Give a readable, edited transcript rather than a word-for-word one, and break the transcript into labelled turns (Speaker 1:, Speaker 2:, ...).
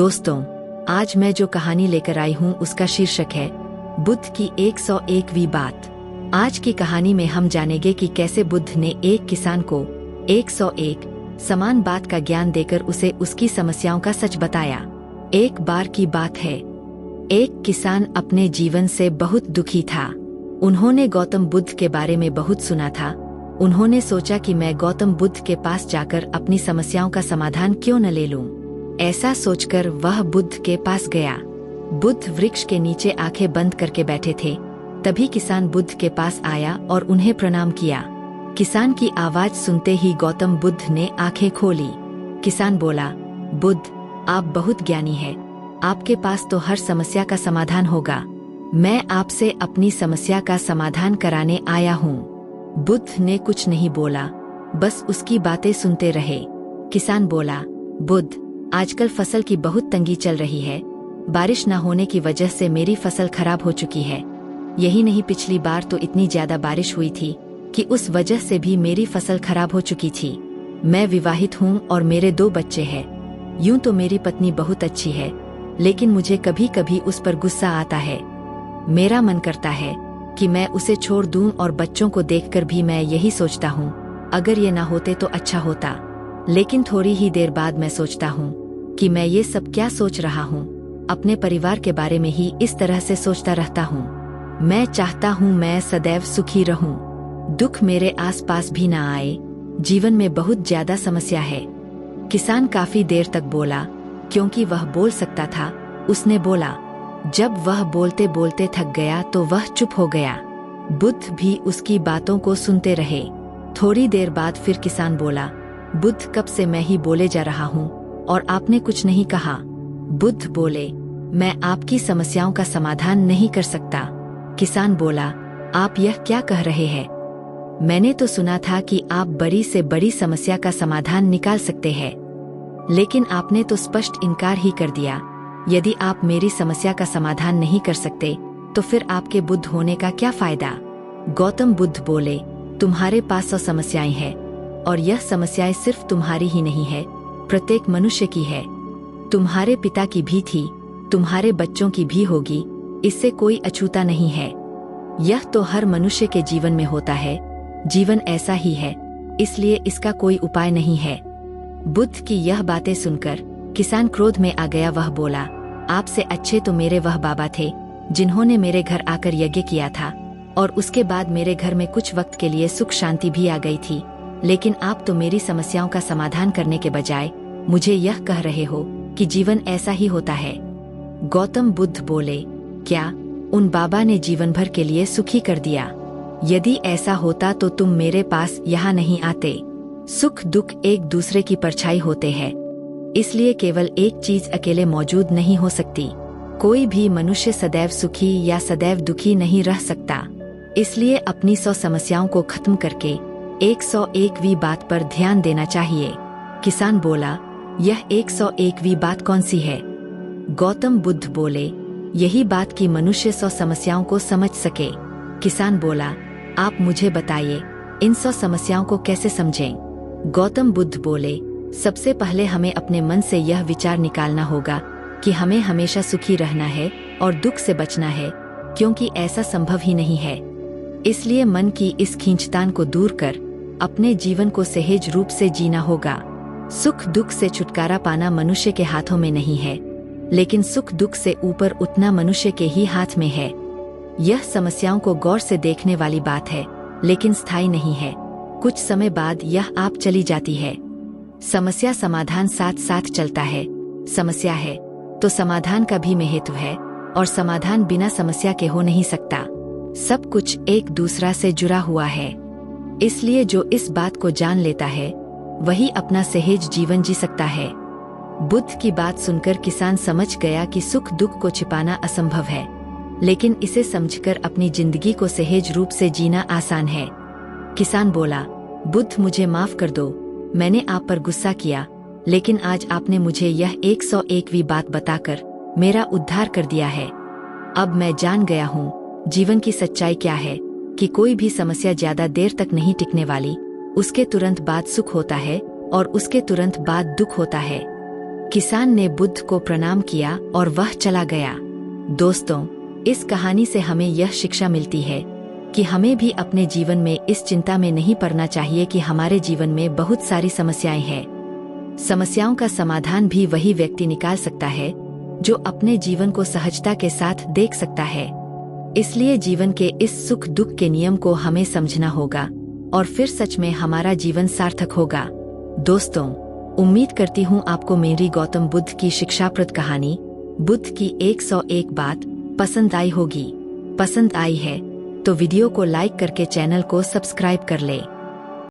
Speaker 1: दोस्तों, आज मैं जो कहानी लेकर आई हूँ उसका शीर्षक है बुद्ध की 101वीं बात। आज की कहानी में हम जानेंगे कि कैसे बुद्ध ने एक किसान को 101 समान बात का ज्ञान देकर उसे उसकी समस्याओं का सच बताया। एक बार की बात है, एक किसान अपने जीवन से बहुत दुखी था। उन्होंने गौतम बुद्ध के बारे में बहुत सुना था। उन्होंने सोचा कि मैं गौतम बुद्ध के पास जाकर अपनी समस्याओं का समाधान क्यों न ले लूं। ऐसा सोचकर वह बुद्ध के पास गया। बुद्ध वृक्ष के नीचे आंखें बंद करके बैठे थे। तभी किसान बुद्ध के पास आया और उन्हें प्रणाम किया। किसान की आवाज सुनते ही गौतम बुद्ध ने आंखें खोली। किसान बोला, बुद्ध, आप बहुत ज्ञानी हैं। आपके पास तो हर समस्या का समाधान होगा। मैं आपसे अपनी समस्या का समाधान कराने आया हूँ। बुद्ध ने कुछ नहीं बोला, बस उसकी बातें सुनते रहे। किसान बोला, बुद्ध, आजकल फसल की बहुत तंगी चल रही है। बारिश न होने की वजह से मेरी फसल खराब हो चुकी है। यही नहीं, पिछली बार तो इतनी ज्यादा बारिश हुई थी कि उस वजह से भी मेरी फसल खराब हो चुकी थी। मैं विवाहित हूँ और मेरे 2 बच्चे हैं। यूं तो मेरी पत्नी बहुत अच्छी है, लेकिन मुझे कभी कभी उस पर गुस्सा आता है। मेरा मन करता है कि मैं उसे छोड़ दूं और बच्चों को देखकर भी मैं यही सोचता हूँ, अगर ये ना होते तो अच्छा होता। लेकिन थोड़ी ही देर बाद मैं सोचता हूँ कि मैं ये सब क्या सोच रहा हूँ। अपने परिवार के बारे में ही इस तरह से सोचता रहता हूँ। मैं चाहता हूँ मैं सदैव सुखी रहूँ, दुख मेरे आसपास भी ना आए। जीवन में बहुत ज्यादा समस्या है। किसान काफी देर तक बोला, क्योंकि वह बोल सकता था। उसने बोला। जब वह बोलते बोलते थक गया तो वह चुप हो गया। बुद्ध भी उसकी बातों को सुनते रहे। थोड़ी देर बाद फिर किसान बोला, बुद्ध, कब से मैं ही बोले जा रहा हूँ और आपने कुछ नहीं कहा। बुद्ध बोले, मैं आपकी समस्याओं का समाधान नहीं कर सकता। किसान बोला, आप यह क्या कह रहे हैं? मैंने तो सुना था कि आप बड़ी से बड़ी समस्या का समाधान निकाल सकते हैं, लेकिन आपने तो स्पष्ट इनकार ही कर दिया। यदि आप मेरी समस्या का समाधान नहीं कर सकते तो फिर आपके बुद्ध होने का क्या फायदा? गौतम बुद्ध बोले, तुम्हारे पास 100 समस्याएं हैं और यह समस्याएं सिर्फ तुम्हारी ही नहीं है, प्रत्येक मनुष्य की है। तुम्हारे पिता की भी थी, तुम्हारे बच्चों की भी होगी। इससे कोई अछूता नहीं है। यह तो हर मनुष्य के जीवन में होता है। जीवन ऐसा ही है, इसलिए इसका कोई उपाय नहीं है। बुद्ध की यह बातें सुनकर किसान क्रोध में आ गया। वह बोला, आपसे अच्छे तो मेरे वह बाबा थे जिन्होंने मेरे घर आकर यज्ञ किया था और उसके बाद मेरे घर में कुछ वक्त के लिए सुख शांति भी आ गई थी। लेकिन आप तो मेरी समस्याओं का समाधान करने के बजाय मुझे यह कह रहे हो कि जीवन ऐसा ही होता है। गौतम बुद्ध बोले, क्या उन बाबा ने जीवन भर के लिए सुखी कर दिया? यदि ऐसा होता तो तुम मेरे पास यहाँ नहीं आते। सुख दुख एक दूसरे की परछाई होते हैं, इसलिए केवल एक चीज अकेले मौजूद नहीं हो सकती। कोई भी मनुष्य सदैव सुखी या सदैव दुखी नहीं रह सकता। इसलिए अपनी 100 समस्याओं को खत्म करके 101वीं बात पर ध्यान देना चाहिए। किसान बोला, यह 101वीं बात कौन सी है? गौतम बुद्ध बोले, यही बात कि मनुष्य 100 समस्याओं को समझ सके। किसान बोला, आप मुझे बताइए, इन 100 समस्याओं को कैसे समझें? गौतम बुद्ध बोले, सबसे पहले हमें अपने मन से यह विचार निकालना होगा कि हमें हमेशा सुखी रहना है और दुख से बचना है, क्योंकि ऐसा संभव ही नहीं है। इसलिए मन की इस खींचतान को दूर कर अपने जीवन को सहज रूप से जीना होगा। सुख दुख से छुटकारा पाना मनुष्य के हाथों में नहीं है, लेकिन सुख दुख से ऊपर उठना मनुष्य के ही हाथ में है। यह समस्याओं को गौर से देखने वाली बात है, लेकिन स्थायी नहीं है। कुछ समय बाद यह आप चली जाती है। समस्या समाधान साथ साथ चलता है। समस्या है तो समाधान का भी महत्व है, और समाधान बिना समस्या के हो नहीं सकता। सब कुछ एक दूसरा से जुड़ा हुआ है। इसलिए जो इस बात को जान लेता है वही अपना सहज जीवन जी सकता है। बुद्ध की बात सुनकर किसान समझ गया कि सुख दुख को छिपाना असंभव है, लेकिन इसे समझकर अपनी जिंदगी को सहज रूप से जीना आसान है। किसान बोला, बुद्ध, मुझे माफ कर दो। मैंने आप पर गुस्सा किया, लेकिन आज आपने मुझे यह 101वीं बात बताकर मेरा उद्धार कर दिया है। अब मैं जान गया हूँ जीवन की सच्चाई क्या है, कि कोई भी समस्या ज्यादा देर तक नहीं टिकने वाली। उसके तुरंत बाद सुख होता है और उसके तुरंत बाद दुख होता है। किसान ने बुद्ध को प्रणाम किया और वह चला गया। दोस्तों, इस कहानी से हमें यह शिक्षा मिलती है कि हमें भी अपने जीवन में इस चिंता में नहीं पड़ना चाहिए कि हमारे जीवन में बहुत सारी समस्याएं हैं। समस्याओं का समाधान भी वही व्यक्ति निकाल सकता है जो अपने जीवन को सहजता के साथ देख सकता है। इसलिए जीवन के इस सुख दुख के नियम को हमें समझना होगा और फिर सच में हमारा जीवन सार्थक होगा। दोस्तों, उम्मीद करती हूँ आपको मेरी गौतम बुद्ध की शिक्षाप्रद कहानी बुद्ध की 101 बात पसंद आई होगी। पसंद आई है तो वीडियो को लाइक करके चैनल को सब्सक्राइब कर ले।